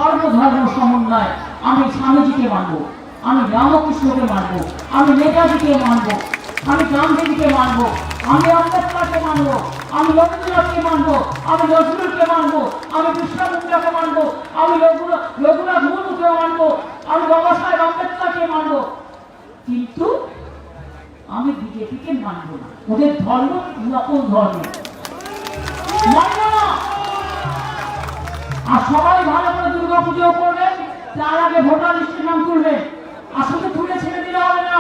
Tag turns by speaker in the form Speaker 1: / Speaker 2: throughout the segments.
Speaker 1: সর্বধর্ম সমন্বয়। আমি স্বামীজিকে মানব, আমি রামকৃষ্ণকে মানব, আমি নেতাজিকে মানব, আমি গান্ধীজিকে মানব, আমি আম্বেদকরকে মানব, আমি রবীন্দ্রনাথকে মানব, আমি নজরুলকে মানব, আমি বিরসা মুন্ডাকে মানব, আমি রঘুনাথ মুর্মুকে মানব, আমি বাবা সাহেব আম্বেদকরকে মানব। কিন্তু আমি বিজেপিকে মানব না। ওদের ধর্ম নকল ধর্ম মানব না। আর সবাই ভালো করে দুর্গা পুজো করবেন, তার আগে ভোটার লিস্টের নাম তুলবেন। আসলে তুলে ছেড়ে দিলে হবে না,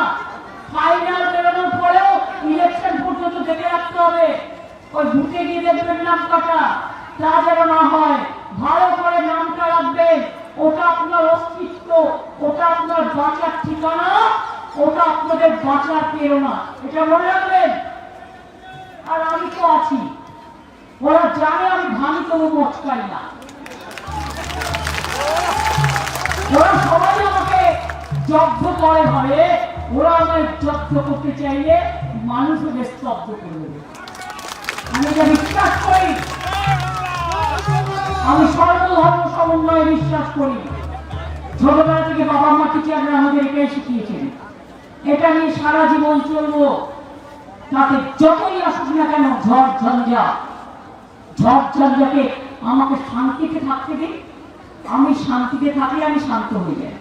Speaker 1: ফাইনাল বেরোনোর পরেও ইলেকশন পর্যন্ত দেখে রাখতে হবে। ওই ভোটে গিয়ে দেখবেন নাম কাটা, তা যেন না হয়। ভালো করে নামটা রাখবেন, ওটা আপনার অস্তিত্ব, ওটা আপনার বাঁচার ঠিকানা, ওটা আপনাদের বাঁচার প্রেরণা, এটা মনে রাখবেন। আর আমি তো আছি, ওরা জানে আমি ভাঙি তবু মচকাই না। ওরা সবাই আমাকে জব্দ করে ভাবে, ওরা আমায় জব্দ করতে চাইলে মানুষ ওদের স্তব্ধ করে দেবে। আমি এটা বিশ্বাস করি, আমি সর্বধর্ম সমন্বয়ে বিশ্বাস করি। ছোটবেলা থেকে বাবা মা টিচাররা আমাদের এটাই শিখিয়েছেন, এটা নিয়ে সারা জীবন চলবো। তাতে যতই আসুক না কেন ঝড় ঝঞ্ঝাকে আমাকে শান্তিতে থাকতে দিন। আমি শান্তিতে থাকলে আমি শান্ত হয়ে যাই,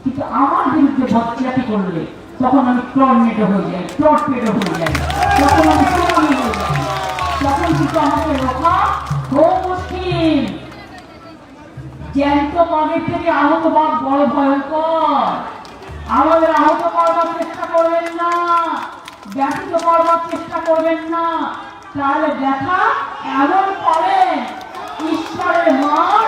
Speaker 1: কিন্তু আমার বিরুদ্ধে বজ্জাতি করলে তখন আমি টর্নেডো হয়ে যাই, টর্পেডো হয়ে যাই, তখন আমি সুনামি হয়ে যাই। তখন কিন্তু আমাকে রোখা খুব মুশকিল। জ্যান্ত বাঘের থেকে আহত বাঘ বড় ভয়ঙ্কর। আমাদের আহত করবার চেষ্টা করবেন না, ব্যথিত করবার চেষ্টা করবেন না, তাহলে দেখা এমন পাবেন ঈশ্বরের মার